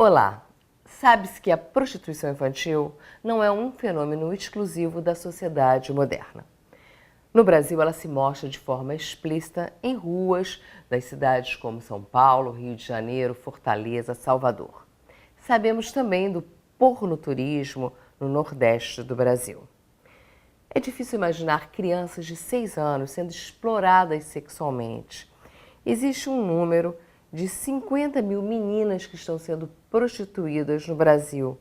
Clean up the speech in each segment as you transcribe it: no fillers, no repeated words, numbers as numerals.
Olá! Sabe-se que a prostituição infantil não é um fenômeno exclusivo da sociedade moderna. No Brasil, ela se mostra de forma explícita em ruas das cidades como São Paulo, Rio de Janeiro, Fortaleza, Salvador. Sabemos também do pornoturismo no Nordeste do Brasil. É difícil imaginar crianças de 6 anos sendo exploradas sexualmente. Existe um número de 50 mil meninas que estão sendo prostituídas no Brasil,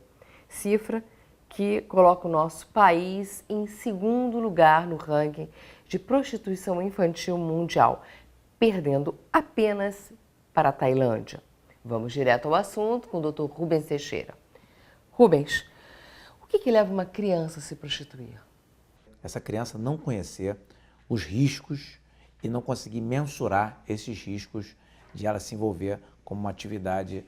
cifra que coloca o nosso país em segundo lugar no ranking de prostituição infantil mundial, perdendo apenas para a Tailândia. Vamos direto ao assunto com o Dr. Rubens Teixeira. Rubens, o que leva uma criança a se prostituir? Essa criança não conhecer os riscos e não conseguir mensurar esses riscos de ela se envolver com uma atividade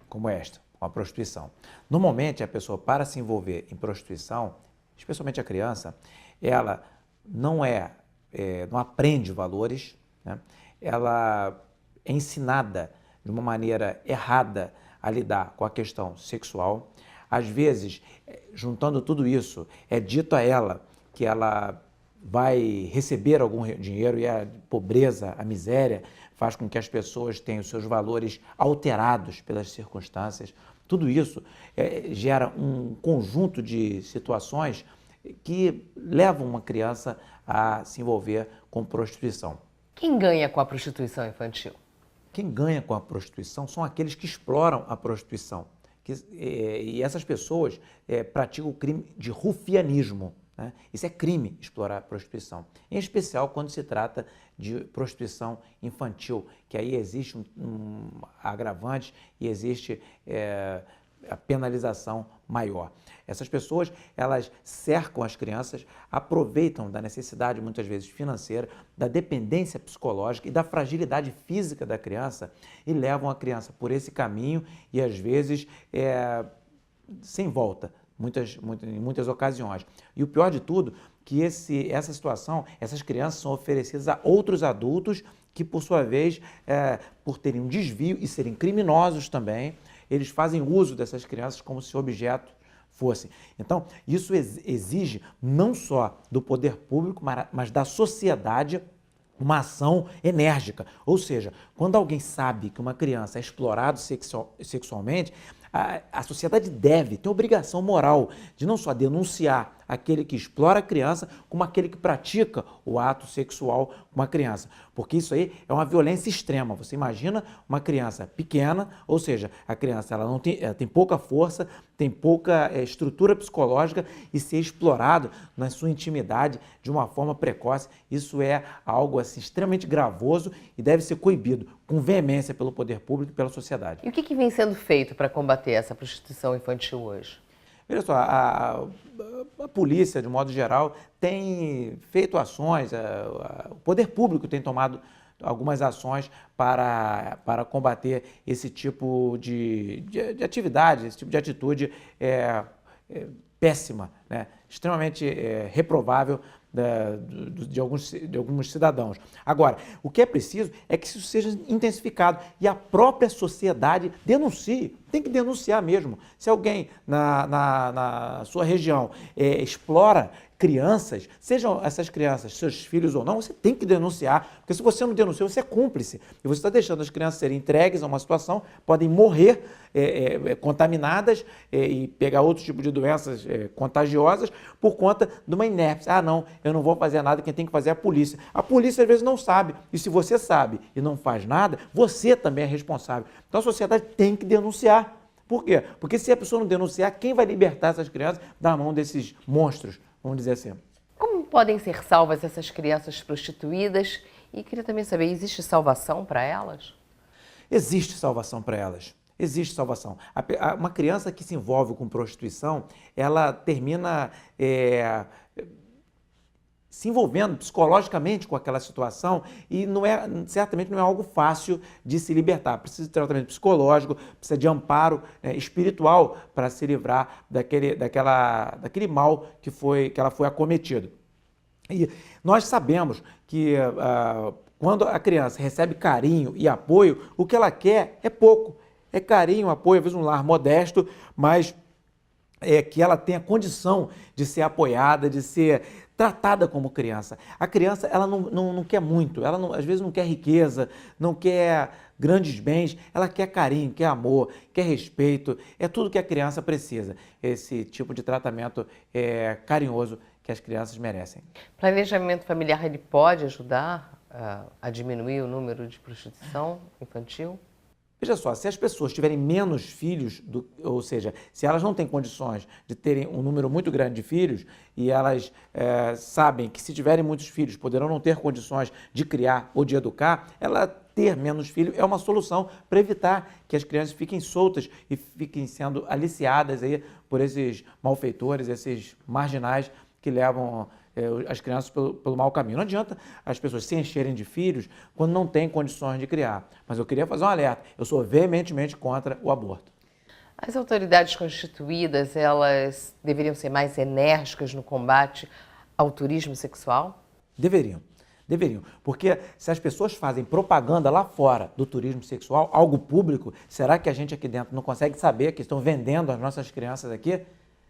como esta, com a prostituição. Normalmente, a pessoa, para se envolver em prostituição, especialmente a criança, ela não aprende valores, né? Ela é ensinada de uma maneira errada a lidar com a questão sexual. Às vezes, juntando tudo isso, é dito a ela que ela vai receber algum dinheiro e a pobreza, a miséria, faz com que as pessoas tenham seus valores alterados pelas circunstâncias. Tudo isso gera um conjunto de situações que levam uma criança a se envolver com prostituição. Quem ganha com a prostituição infantil? Quem ganha com a prostituição são aqueles que exploram a prostituição. E essas pessoas praticam o crime de rufianismo. Né? Isso é crime, explorar a prostituição. Em especial quando se trata de prostituição infantil, que aí existe um agravante e existe a penalização maior. Essas pessoas, elas cercam as crianças, aproveitam da necessidade, muitas vezes financeira, da dependência psicológica e da fragilidade física da criança e levam a criança por esse caminho e, às vezes, sem volta, em muitas ocasiões. E o pior de tudo, que essa situação, essas crianças são oferecidas a outros adultos que, por sua vez, por terem um desvio e serem criminosos também, eles fazem uso dessas crianças como se objeto fossem. Então, isso exige não só do poder público, mas da sociedade uma ação enérgica. Ou seja, quando alguém sabe que uma criança é explorada sexualmente, a sociedade tem obrigação moral de não só denunciar aquele que explora a criança, como aquele que pratica o ato sexual com uma criança. Porque isso aí é uma violência extrema. Você imagina uma criança pequena, ou seja, a criança ela tem pouca força, tem pouca estrutura psicológica e ser explorado na sua intimidade de uma forma precoce. Isso é algo assim, extremamente gravoso e deve ser coibido com veemência pelo poder público e pela sociedade. E o que vem sendo feito para combater essa prostituição infantil hoje? Veja só, a polícia, de modo geral, tem feito ações, o poder público tem tomado algumas ações para combater esse tipo de atividade, esse tipo de atitude péssima, né? Extremamente reprovável de alguns cidadãos. Agora, o que é preciso é que isso seja intensificado e a própria sociedade denuncie, tem que denunciar mesmo. Se alguém na sua região explora crianças, sejam essas crianças seus filhos ou não, você tem que denunciar, porque se você não denuncia, você é cúmplice. E você está deixando as crianças serem entregues a uma situação, podem morrer contaminadas e pegar outro tipo de doenças contagiosas por conta de uma inércia. Ah, não, eu não vou fazer nada, quem tem que fazer é a polícia. A polícia às vezes não sabe, e se você sabe e não faz nada, você também é responsável. Então a sociedade tem que denunciar. Por quê? Porque se a pessoa não denunciar, quem vai libertar essas crianças da mão desses monstros? Vamos dizer assim. Como podem ser salvas essas crianças prostituídas? E queria também saber, existe salvação para elas? Existe salvação para elas. Existe salvação. Uma criança que se envolve com prostituição, ela termina se envolvendo psicologicamente com aquela situação e certamente não é algo fácil de se libertar. Precisa de tratamento psicológico, precisa de amparo espiritual para se livrar daquele mal que ela foi acometida. E nós sabemos que quando a criança recebe carinho e apoio, o que ela quer é pouco. É carinho, apoio, às vezes um lar modesto, mas que ela tenha condição de ser apoiada, de ser tratada como criança. A criança, ela não quer muito, ela às vezes não quer riqueza, não quer grandes bens, ela quer carinho, quer amor, quer respeito, é tudo que a criança precisa. Esse tipo de tratamento carinhoso que as crianças merecem. Planejamento familiar, ele pode ajudar a diminuir o número de prostituição infantil? Veja só, se as pessoas tiverem menos filhos, ou seja, se elas não têm condições de terem um número muito grande de filhos e elas sabem que se tiverem muitos filhos poderão não ter condições de criar ou de educar, ela ter menos filhos é uma solução para evitar que as crianças fiquem soltas e fiquem sendo aliciadas aí por esses malfeitores, esses marginais que levam as crianças pelo mau caminho. Não adianta as pessoas se encherem de filhos quando não têm condições de criar. Mas eu queria fazer um alerta. Eu sou veementemente contra o aborto. As autoridades constituídas, elas deveriam ser mais enérgicas no combate ao turismo sexual? Deveriam. Porque se as pessoas fazem propaganda lá fora do turismo sexual, algo público, será que a gente aqui dentro não consegue saber que estão vendendo as nossas crianças aqui?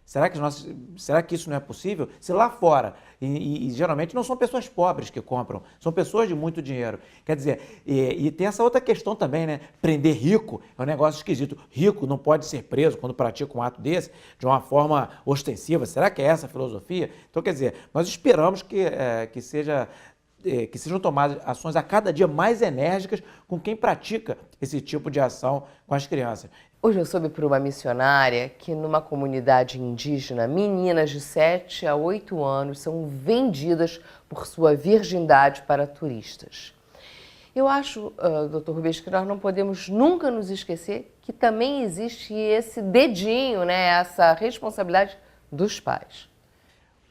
Será que isso não é possível? Se lá fora, e geralmente não são pessoas pobres que compram, são pessoas de muito dinheiro. Quer dizer, e tem essa outra questão também, né? Prender rico é um negócio esquisito. Rico não pode ser preso quando pratica um ato desse de uma forma ostensiva. Será que é essa a filosofia? Então, quer dizer, nós esperamos que sejam tomadas ações a cada dia mais enérgicas com quem pratica esse tipo de ação com as crianças. Hoje eu soube por uma missionária que numa comunidade indígena, meninas de 7 a 8 anos são vendidas por sua virgindade para turistas. Eu acho, Dr. Rubens, que nós não podemos nunca nos esquecer que também existe esse dedinho, né, essa responsabilidade dos pais.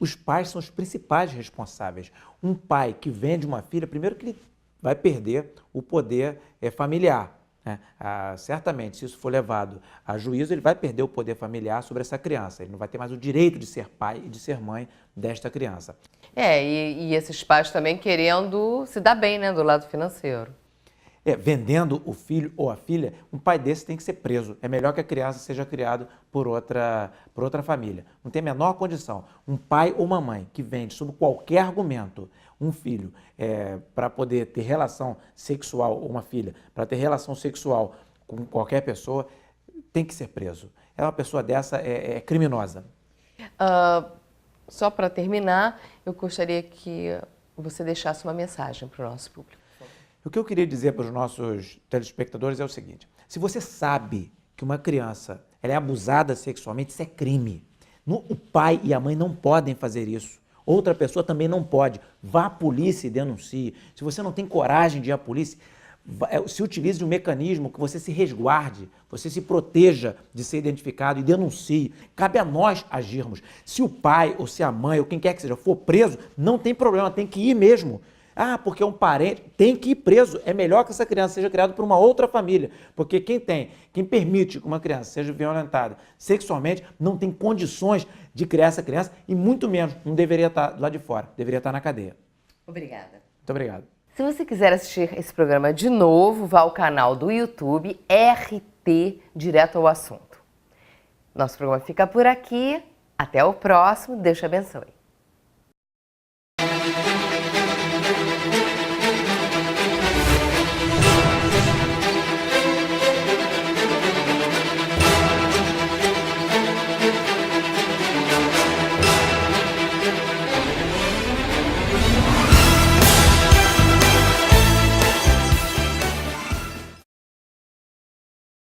Os pais são os principais responsáveis. Um pai que vende uma filha, primeiro que ele vai perder o poder familiar. Certamente, se isso for levado a juízo, ele vai perder o poder familiar sobre essa criança. Ele não vai ter mais o direito de ser pai e de ser mãe desta criança. E esses pais também querendo se dar bem, né, do lado financeiro. Vendendo o filho ou a filha, um pai desse tem que ser preso. É melhor que a criança seja criada por outra família. Não tem a menor condição. Um pai ou uma mãe que vende, sob qualquer argumento, um filho para poder ter relação sexual, ou uma filha, para ter relação sexual com qualquer pessoa, tem que ser preso. Uma pessoa dessa é criminosa. Só para terminar, eu gostaria que você deixasse uma mensagem para o nosso público. O que eu queria dizer para os nossos telespectadores é o seguinte: se você sabe que uma criança ela é abusada sexualmente, isso é crime. O pai e a mãe não podem fazer isso. Outra pessoa também não pode. Vá à polícia e denuncie. Se você não tem coragem de ir à polícia, se utilize de um mecanismo que você se resguarde, você se proteja de ser identificado e denuncie. Cabe a nós agirmos. Se o pai ou se a mãe ou quem quer que seja for preso, não tem problema, tem que ir mesmo. Porque é um parente, tem que ir preso. É melhor que essa criança seja criada por uma outra família. Porque quem permite que uma criança seja violentada sexualmente, não tem condições de criar essa criança e muito menos, não deveria estar lá de fora, deveria estar na cadeia. Obrigada. Muito obrigado. Se você quiser assistir esse programa de novo, vá ao canal do YouTube RT Direto ao Assunto. Nosso programa fica por aqui. Até o próximo. Deus te abençoe.